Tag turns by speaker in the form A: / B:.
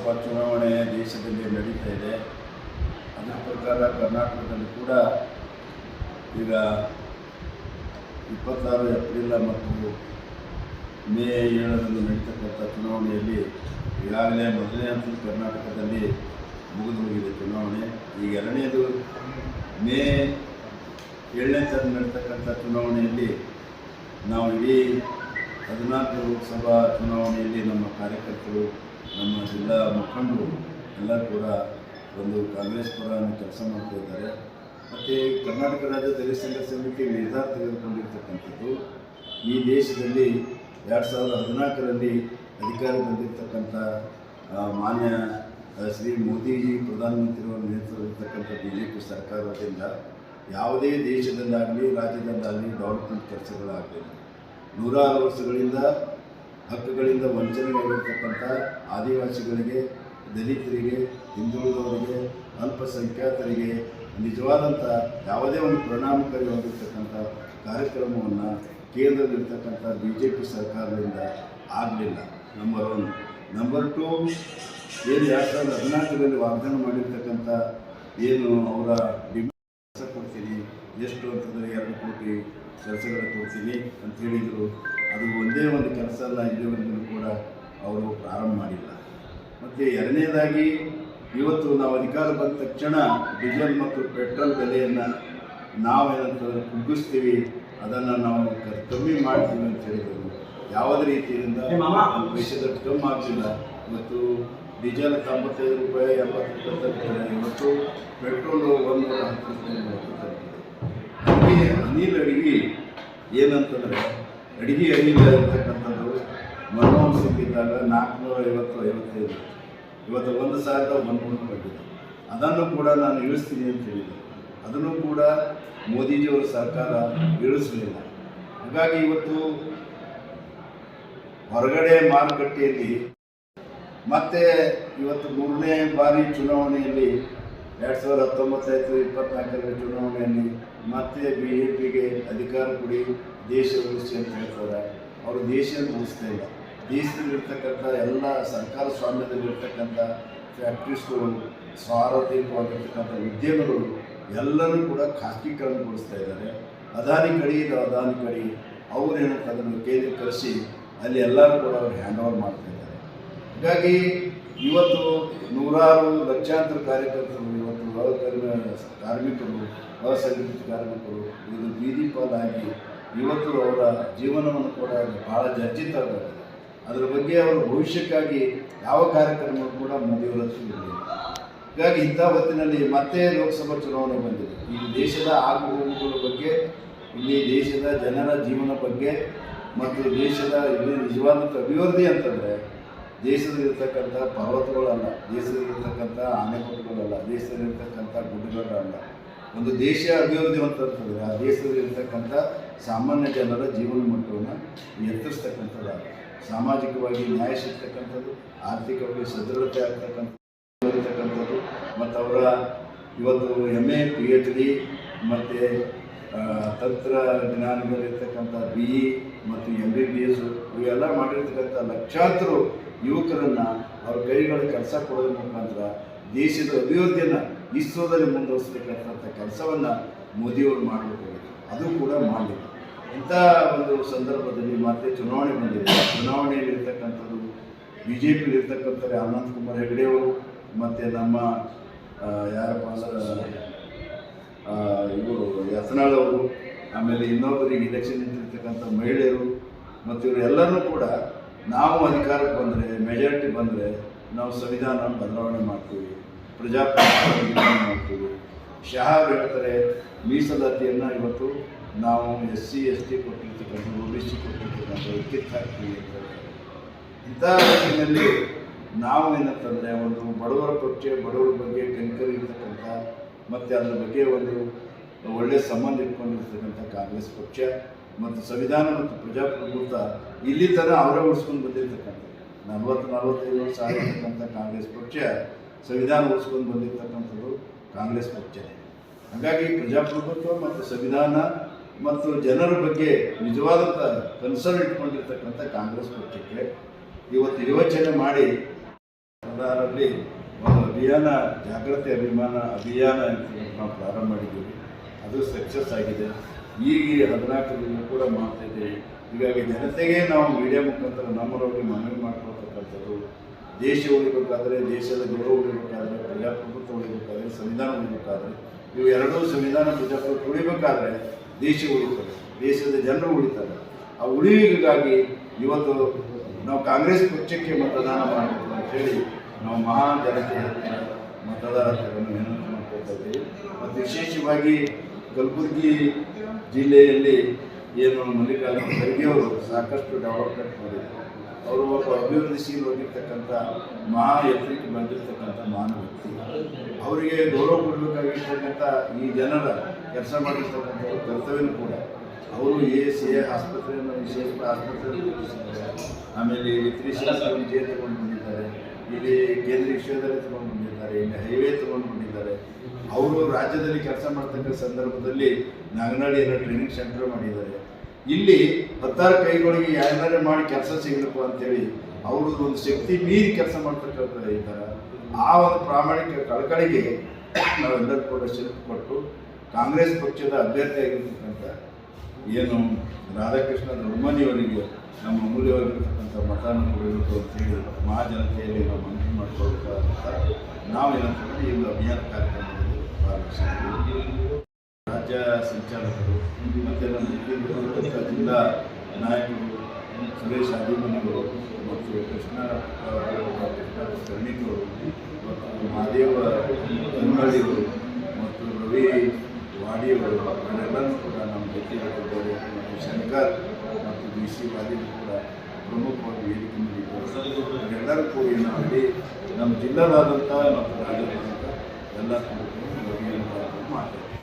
A: ಲೋಕಸಭಾ ಚುನಾವಣೆ ದೇಶದಲ್ಲಿ ನಡೀತಾ ಇದೆ. ಅದರ ಪ್ರಕಾರ ಕರ್ನಾಟಕದಲ್ಲಿ ಕೂಡ ಈಗ 26 ಏಪ್ರಿಲ್ ಮತ್ತು ಮೇ 7ರಂದು ನಡೀತಕ್ಕಂಥ ಚುನಾವಣೆಯಲ್ಲಿ ಈಗಾಗಲೇ ಮೊದಲನೇ ಹಂತದ ಕರ್ನಾಟಕದಲ್ಲಿ ಮುಗಿದು ಹೋಗಿದೆ ಚುನಾವಣೆ. ಈಗ ಎರಡನೇದು ಮೇ 7ನೇ ತಾರೀಕು ನಡೀತಕ್ಕಂಥ ಚುನಾವಣೆಯಲ್ಲಿ ನಾವು ಇಡೀ 14 ಲೋಕಸಭಾ ಚುನಾವಣೆಯಲ್ಲಿ ನಮ್ಮ ಕಾರ್ಯಕರ್ತರು, ನಮ್ಮ ಜಿಲ್ಲಾ ಮುಖಂಡರು ಎಲ್ಲ ಕೂಡ ಒಂದು ಕಾಂಗ್ರೆಸ್ ಪರವನ್ನು ಕೆಲಸ ಮಾಡ್ತಾ ಇದ್ದಾರೆ. ಮತ್ತು ಕರ್ನಾಟಕ ರಾಜ್ಯ ದಲಿತ ಸಂಘರ್ಷ ಸಮಿತಿ ನಿರ್ಧಾರ ತೆಗೆದುಕೊಂಡಿರ್ತಕ್ಕಂಥದ್ದು ಈ ದೇಶದಲ್ಲಿ 2014ರಲ್ಲಿ ಅಧಿಕಾರ ಬಂದಿರತಕ್ಕಂಥ ಮಾನ್ಯ ಶ್ರೀ ಮೋದಿಜಿ ಪ್ರಧಾನಮಂತ್ರಿಯವರ ನೇತೃತ್ವದಲ್ಲಿರ್ತಕ್ಕಂಥ BJP ಸರ್ಕಾರದಿಂದ ಯಾವುದೇ ದೇಶದಲ್ಲಾಗಲಿ ರಾಜ್ಯದಲ್ಲಾಗಲಿ ಡೆವಲಪ್ಮೆಂಟ್ ಕೆಲಸಗಳಾಗಲಿಲ್ಲ. 106 ವರ್ಷಗಳಿಂದ ಹಕ್ಕುಗಳಿಂದ ವಂಚನೆಯಾಗಿರ್ತಕ್ಕಂಥ ಆದಿವಾಸಿಗಳಿಗೆ, ದಲಿತರಿಗೆ, ಹಿಂದುಳಿದವರಿಗೆ, ಅಲ್ಪಸಂಖ್ಯಾತರಿಗೆ ನಿಜವಾದಂಥ ಯಾವುದೇ ಒಂದು ಪರಿಣಾಮಕಾರಿಯಾಗಿರ್ತಕ್ಕಂಥ ಕಾರ್ಯಕ್ರಮವನ್ನು ಕೇಂದ್ರದಲ್ಲಿರ್ತಕ್ಕಂಥ BJP ಸರ್ಕಾರದಿಂದ ಆಗಲಿಲ್ಲ. ನಂಬರ್ 1. ನಂಬರ್ 2, ಏನು 2014ರಲ್ಲಿ ವಾಗ್ದಾನ ಮಾಡಿರ್ತಕ್ಕಂಥ ಏನು ಅವರ ಕೆಲಸ ಕೊಡ್ತೀನಿ, ಎಷ್ಟು ಅಂತಂದರೆ 2 ಕೋಟಿ ಕೆಲಸಗಳು ಕೊಡ್ತೀನಿ ಅಂತ ಹೇಳಿದರು. ಅದು ಒಂದೇ ಒಂದು ಕೆಲಸ ಅಲ್ಲ, ಇಲ್ಲಿವರೆಗೂ ಕೂಡ ಅವರು ಪ್ರಾರಂಭ ಮಾಡಿಲ್ಲ. ಮತ್ತು ಎರಡನೇದಾಗಿ ಇವತ್ತು ನಾವು ಅಧಿಕಾರ ಬಂದ ತಕ್ಷಣ ಡೀಸೆಲ್ ಮತ್ತು ಪೆಟ್ರೋಲ್ ಬೆಲೆಯನ್ನು ನಾವೇನಂತಂದರೆ ಕುಗ್ಗಿಸ್ತೀವಿ, ಅದನ್ನು ನಾವು ಕಮ್ಮಿ ಮಾಡ್ತೀವಿ ಅಂತ ಹೇಳಿದರು. ಯಾವುದೇ ರೀತಿಯಿಂದ ಪೈಸೆದಷ್ಟು ಕಮ್ಮಿ ಆಗಲಿಲ್ಲ. ಇವತ್ತು ಡೀಸೆಲ್ 95 ರೂಪಾಯಿ 80 ರೂಪಾಯಿ ತಲುಪಿದೆ. ಇವತ್ತು ಪೆಟ್ರೋಲು 110 ರೂಪಾಯಿ ತಲುಪಿದೆ. ಅನಿಲ್ ಅಡಿಗೆ ಏನಂತಂದರೆ ಅಡಿಗೆ ಅನಿಲ ಇರ್ತಕ್ಕಂಥದ್ದು ಮನಮೋಹನ್ ಸಿಂಗ್ ಇದ್ದಾಗ 450-55, ಇವತ್ತು 1,100 ಕಟ್ಟಿದೆ. ಅದನ್ನು ಕೂಡ ನಾನು ಇಳಿಸ್ತೀನಿ ಅಂತ ಹೇಳಿದೆ. ಅದನ್ನು ಕೂಡ ಮೋದಿಜಿಯವರ ಸರ್ಕಾರ ಇಳಿಸಲಿಲ್ಲ. ಹಾಗಾಗಿ ಇವತ್ತು ಹೊರಗಡೆ ಮಾರುಕಟ್ಟೆಯಲ್ಲಿ ಮತ್ತೆ ಇವತ್ತು 3ನೇ ಬಾರಿ ಚುನಾವಣೆಯಲ್ಲಿ 2019-24ರ ಚುನಾವಣೆಯಲ್ಲಿ ಮತ್ತೆ BJPಗೆ ಅಧಿಕಾರ ಕೊಡಿ, ದೇಶ ಉಳಿಸಿ ಅಂತ ಹೇಳ್ತಾರೆ. ಅವರು ದೇಶ ಉಳಿಸ್ತಾ ಇಲ್ಲ. ದೇಶದಲ್ಲಿರ್ತಕ್ಕಂಥ ಎಲ್ಲ ಸರ್ಕಾರ ಸ್ವಾಮ್ಯದಲ್ಲಿರ್ತಕ್ಕಂಥ ಫ್ಯಾಕ್ಟ್ರೀಸ್ಗಳು, ಸಾರ್ವಜನಿಕವಾಗಿರ್ತಕ್ಕಂಥ ಉದ್ಯಮಗಳು ಎಲ್ಲರೂ ಕೂಡ ಖಾಸಗೀಕರಣಗೊಳಿಸ್ತಾ ಇದ್ದಾರೆ. ಅದಾನಿ ಕಡೆ ಅವರೇನಂತ ಅದನ್ನು ಕೇಂದ್ರೀಕರಿಸಿ ಅಲ್ಲಿ ಎಲ್ಲರೂ ಕೂಡ ಅವರು ಹ್ಯಾಂಡ್ ಓವರ್ ಮಾಡ್ತಾ ಇದ್ದಾರೆ. ಹೀಗಾಗಿ ಇವತ್ತು 106 ಲಕ್ಷಾಂತರ ಕಾರ್ಯಕರ್ತರು, ಇವತ್ತು ಕಾರ್ಮಿಕರು, ಅಸಂಘಟಿತ ಕಾರ್ಮಿಕರು ಇದು ಬೀದಿ ಪಾಲಾಗಿ ಇವತ್ತು ಅವರ ಜೀವನವನ್ನು ಕೂಡ ಭಾಳ ಜರ್ಜಿತವಾಗಿದೆ. ಅದರ ಬಗ್ಗೆ ಅವರ ಭವಿಷ್ಯಕ್ಕಾಗಿ ಯಾವ ಕಾರ್ಯಕ್ರಮ ಕೂಡ ಮೋದಿಯವರ ಇರಲಿಲ್ಲ. ಹೀಗಾಗಿ ಇಂಥ ಹೊತ್ತಿನಲ್ಲಿ ಮತ್ತೆ ಲೋಕಸಭಾ ಚುನಾವಣೆ ಬಂದಿದೆ. ಈ ದೇಶದ ಆಗುಹೋಗುಗಳ ಬಗ್ಗೆ, ಇಲ್ಲಿ ದೇಶದ ಜನರ ಜೀವನ ಬಗ್ಗೆ ಮತ್ತು ದೇಶದ ಇಲ್ಲಿ ನಿಜವಾದಂಥ ಅಭಿವೃದ್ಧಿ ಅಂತಂದರೆ ದೇಶದಲ್ಲಿರ್ತಕ್ಕಂಥ ಪರ್ವತಗಳಲ್ಲ, ದೇಶದಲ್ಲಿರ್ತಕ್ಕಂಥ ಆನೆಕಟ್ಟುಗಳಲ್ಲ, ದೇಶದಲ್ಲಿರ್ತಕ್ಕಂಥ ಗುಡ್ಡಗಳಲ್ಲ. ಒಂದು ದೇಶ ಅಭಿವೃದ್ಧಿ ಅಂತಂತಂದರೆ ಆ ದೇಶದಲ್ಲಿರ್ತಕ್ಕಂಥ ಸಾಮಾನ್ಯ ಜನರ ಜೀವನ ಮಟ್ಟವನ್ನು ಎತ್ತರಿಸ್ತಕ್ಕಂಥದ್ದು, ಸಾಮಾಜಿಕವಾಗಿ ನ್ಯಾಯ ಸಿಗ್ತಕ್ಕಂಥದ್ದು, ಆರ್ಥಿಕವಾಗಿ ಸದೃಢತೆ ಆಗ್ತಕ್ಕಂಥದ್ದು ಮತ್ತು ಅವರ ಇವತ್ತು MA PhD ಮತ್ತು ತಂತ್ರಜ್ಞಾನಗಳಿರ್ತಕ್ಕಂಥ BE ಮತ್ತು MBBS ಇವೆಲ್ಲ ಮಾಡಿರ್ತಕ್ಕಂಥ ಲಕ್ಷಾಂತರ ಯುವಕರನ್ನು ಅವ್ರ ಕೈಗಳಿಗೆ ಕೆಲಸ ಕೊಡೋದ್ರ ಮುಖಾಂತರ ದೇಶದ ಅಭಿವೃದ್ಧಿಯನ್ನು ಇಸ್ರೋದಲ್ಲಿ ಮುಂದುವರಿಸತಕ್ಕಂಥ ಕೆಲಸವನ್ನು ಮೋದಿಯವರು ಮಾಡಬೇಕಾಗಿದೆ. ಅದು ಕೂಡ ಮಾಡಲಿಲ್ಲ. ಇಂಥ ಒಂದು ಸಂದರ್ಭದಲ್ಲಿ ಮತ್ತೆ ಚುನಾವಣೆ ಬಂದಿದೆ. ಚುನಾವಣೆಯಲ್ಲಿರ್ತಕ್ಕಂಥದ್ದು BJPಲಿರ್ತಕ್ಕಂಥವ್ರು ಅನಂತ್ ಕುಮಾರ್ ಹೆಗಡೆಯವರು ಮತ್ತು ನಮ್ಮ ಯಾರಪ್ಪ ಅಂದ್ರೆ ಇವರು ಯತ್ನಾಳವರು, ಆಮೇಲೆ ಇನ್ನೊಬ್ಬರಿಗೆ ಇಲೆಕ್ಷನ್ ನಿಂತಿರ್ತಕ್ಕಂಥ ಮಹಿಳೆಯರು ಮತ್ತು ಇವರೆಲ್ಲರೂ ಕೂಡ ನಾವು ಅಧಿಕಾರಕ್ಕೆ ಬಂದರೆ, ಮೆಜಾರಿಟಿ ಬಂದರೆ ನಾವು ಸಂವಿಧಾನ ಬದಲಾವಣೆ ಮಾಡ್ತೀವಿ, ಪ್ರಜಾಪ್ರಭುತ್ವ ಮಾಡ್ತೀವಿ. ಶಹಾ ಹೇಳ್ತಾರೆ ಮೀಸಲಾತಿಯನ್ನು ಇವತ್ತು ನಾವು SC ST ಕೊಟ್ಟಿರ್ತಕ್ಕಂಥ, OBC ಕೊಟ್ಟಿರ್ತಕ್ಕಂಥ ಕಿತ್ತಾಕ್ತೀವಿ ಅಂತ ಹೇಳ್ತಾರೆ. ಇಂಥ ರೀತಿಯಲ್ಲಿ ನಾವು ಏನಂತಂದರೆ ಒಂದು ಬಡವರ ಪಕ್ಷ, ಬಡವರ ಬಗ್ಗೆ ಕನಿಕರ ಇರ್ತಕ್ಕಂಥ ಮತ್ತು ಅದರ ಬಗ್ಗೆ ಒಂದು ಒಳ್ಳೆಯ ಸಂಬಂಧ ಇಟ್ಕೊಂಡಿರ್ತಕ್ಕಂಥ ಕಾಂಗ್ರೆಸ್ ಪಕ್ಷ ಮತ್ತು ಸಂವಿಧಾನ ಮತ್ತು ಪ್ರಜಾಪ್ರಭುತ್ವ ಇಲ್ಲಿ ತನಕ ಅವರೇ ಉಳಿಸ್ಕೊಂಡು ಬಂದಿರ್ತಕ್ಕಂಥ 40-45 ವರ್ಷ ಆಗಿರ್ತಕ್ಕಂಥ ಕಾಂಗ್ರೆಸ್ ಪಕ್ಷ ಸಂವಿಧಾನ ಉಳಿಸ್ಕೊಂಡು ಬಂದಿರ್ತಕ್ಕಂಥದ್ದು ಕಾಂಗ್ರೆಸ್ ಪಕ್ಷನೇ. ಹಾಗಾಗಿ ಪ್ರಜಾಪ್ರಭುತ್ವ ಮತ್ತು ಸಂವಿಧಾನ ಮತ್ತು ಜನರ ಬಗ್ಗೆ ನಿಜವಾದಂಥ ಕನ್ಸರ್ನ್ ಇಟ್ಕೊಂಡಿರ್ತಕ್ಕಂಥ ಕಾಂಗ್ರೆಸ್ ಪಕ್ಷಕ್ಕೆ ಇವತ್ತು ಯೋಚನೆ ಮಾಡಿ 2016ರಲ್ಲಿ ಒಂದು ಅಭಿಯಾನ, ಜಾಗೃತಿ ಅಭಿಯಾನ ಅಂತ ನಾವು ಪ್ರಾರಂಭ ಮಾಡಿದ್ದೀವಿ. ಅದು ಸಕ್ಸಸ್ ಆಗಿದೆ. ಈಗ 14ರಿಂದ ಕೂಡ ಮಾಡ್ತಾ ಇದ್ದೀವಿ. ಹೀಗಾಗಿ ಜನತೆಗೆ ನಾವು ಮೀಡಿಯಾ ಮುಖಾಂತರ ನಮ್ಮರೊಳಗೆ ಮನವಿ ಮಾಡ್ಕೊಳ್ತಕ್ಕಂಥದ್ದು, ದೇಶ ಉಳಿಬೇಕಾದ್ರೆ, ದೇಶದ ಗೌರವ ಉಳಿಬೇಕಾದ್ರೆ, ಪ್ರಜಾಪ್ರಭುತ್ವ ಉಳಿಬೇಕಾದ್ರೆ, ಸಂವಿಧಾನ ಉಳಿಬೇಕಾದ್ರೆ, ಇವು ಎರಡೂ ಸಂವಿಧಾನ ಪ್ರಜಾಪ್ರಭುತ್ವ ಉಳಿಬೇಕಾದ್ರೆ ದೇಶ ಉಳಿತದೆ, ದೇಶದ ಜನರು ಉಳಿತಾರೆ. ಆ ಉಳಿವಿಗಾಗಿ ಇವತ್ತು ನಾವು ಕಾಂಗ್ರೆಸ್ ಪಕ್ಷಕ್ಕೆ ಮತದಾನ ಮಾಡಬೇಕು ಅಂತೇಳಿ ನಾವು ಮಹಾನ್ ಜನತೆಯ ಮತದಾರರನ್ನು ವಿನಂತಿ ಮಾಡ್ಕೊಳ್ತಾ ಇದ್ದೀವಿ. ಮತ್ತು ವಿಶೇಷವಾಗಿ ಕಲಬುರಗಿ ಜಿಲ್ಲೆಯಲ್ಲಿ ಏನು ಮಲ್ಲಿಕಾರ್ಜುನ ಖರ್ಗೆ ಅವರು ಸಾಕಷ್ಟು ಡೆವಲಪ್ಮೆಂಟ್ ಮಾಡಿದ್ದಾರೆ. ಅವರು ಒಬ್ಬ ಅಭಿವೃದ್ಧಿಶೀಲವಾಗಿರ್ತಕ್ಕಂಥ ಎತ್ತರಕ್ಕೆ ಬಂದಿರತಕ್ಕಂಥ ಮಹಾನ್ ವ್ಯಕ್ತಿ. ಅವರಿಗೆ ಗೌರವ ಕೊಡಬೇಕಾಗಿರ್ತಕ್ಕಂಥ ಈ ಜನರ ಕೆಲಸ ಮಾಡಿರ್ತಕ್ಕಂಥ ಕರ್ತವ್ಯನೂ ಕೂಡ ಅವರು ACA ಆಸ್ಪತ್ರೆಯನ್ನು ವಿಶೇಷ ಆಸ್ಪತ್ರೆಯನ್ನು ಕಟ್ಟಿಸಿದ್ದಾರೆ. ಆಮೇಲೆ ಇಲ್ಲಿ ತ್ರಿಶಿಲ್ಜೆ ತಗೊಂಡು ಬಂದಿದ್ದಾರೆ, ಇಲ್ಲಿ ಕೇಂದ್ರೀಯ ವಿಶ್ವವಿದ್ಯಾಲಯ ತಗೊಂಡು ಬಂದಿದ್ದಾರೆ, ಇಲ್ಲಿ ಹೈವೇ ತಗೊಂಡು ಬಂದಿದ್ದಾರೆ. ಅವರು ರಾಜ್ಯದಲ್ಲಿ ಕೆಲಸ ಮಾಡ್ತಕ್ಕಂಥ ಸಂದರ್ಭದಲ್ಲಿ ನಾಗನಹಳ್ಳಿಯನ್ನು ಟ್ರೈನಿಂಗ್ ಸೆಂಟರ್ ಮಾಡಿದ್ದಾರೆ. ಇಲ್ಲಿ 16 ಕೈಗಳಿಗೆ ಯಾರನ್ನಾರೇ ಮಾಡಿ ಕೆಲಸ ಸಿಗಬೇಕು ಅಂತೇಳಿ ಅವರು ಒಂದು ಶಕ್ತಿ ಮೀರಿ ಕೆಲಸ ಮಾಡ್ತಕ್ಕಂಥ ಇದ್ದಾರೆ. ಆ ಒಂದು ಪ್ರಾಮಾಣಿಕ ಕಳಕಳಿಗೆ ನಾವೆಲ್ಲರೂ ಕೂಡ ಶಿಲ್ಪ ಕೊಟ್ಟು ಕಾಂಗ್ರೆಸ್ ಪಕ್ಷದ ಅಭ್ಯರ್ಥಿಯಾಗಿರ್ತಕ್ಕಂಥ ಏನು ರಾಧಾಕೃಷ್ಣ ದೊಡ್ಮನಿಯವರಿಗೆ ನಮ್ಮ ಅಮೂಲ್ಯವಾಗಿರ್ತಕ್ಕಂಥ ಮತನ ಕೊಡಬೇಕು ಅಂತೇಳಿ ಮಹಾಜನತೆಯಲ್ಲಿ ನಾವು ಮನವಿ ಮಾಡಿಕೊಳ್ಬೇಕಾದಂಥ ನಾವು ಏನಂತಂದರೆ ಈ ಒಂದು ಅಭಿಯಾನ ಕಾರ್ಯಕ್ರಮದಲ್ಲಿ ಭಾಗವಹಿಸಿದ್ದೀವಿ. ರಾಜ್ಯ ಸಂಚಾಲಕರು ಮತ್ತು ನಮ್ಮ ಜಿಲ್ಲಾ ನಾಯಕರು ಸುರೇಶ್ ಆದಿಮನಿಗಳು ಮತ್ತು ಕೃಷ್ಣ ಕರ್ಣಿಕರು ಮತ್ತು ಮಹಾದೇವ ಕನ್ನಡಿಗರು ಮತ್ತು ರವಿ ವಾಡಿಯವರು ಇವರೆಲ್ಲರೂ ಕೂಡ ನಮ್ಮ ಜೊತೆಗಿದ್ದಾರೆ. ಮತ್ತು ಶಂಕರ್ ಮತ್ತು BC ವಾದಿಗಳು ಕೂಡ ಪ್ರಮುಖವಾಗಿ ವೇದಿಕೆ ಮಾಡಿದ್ದಾರೆ. ಇವರೆಲ್ಲರೂ ಕೂಡಿ ನಾವು ನಮ್ಮ ಜಿಲ್ಲಾದಾದಂಥ ಮತ್ತು ರಾಜ್ಯದಾದಂಥ ಎಲ್ಲ ಮಾಡ್ತಾರೆ.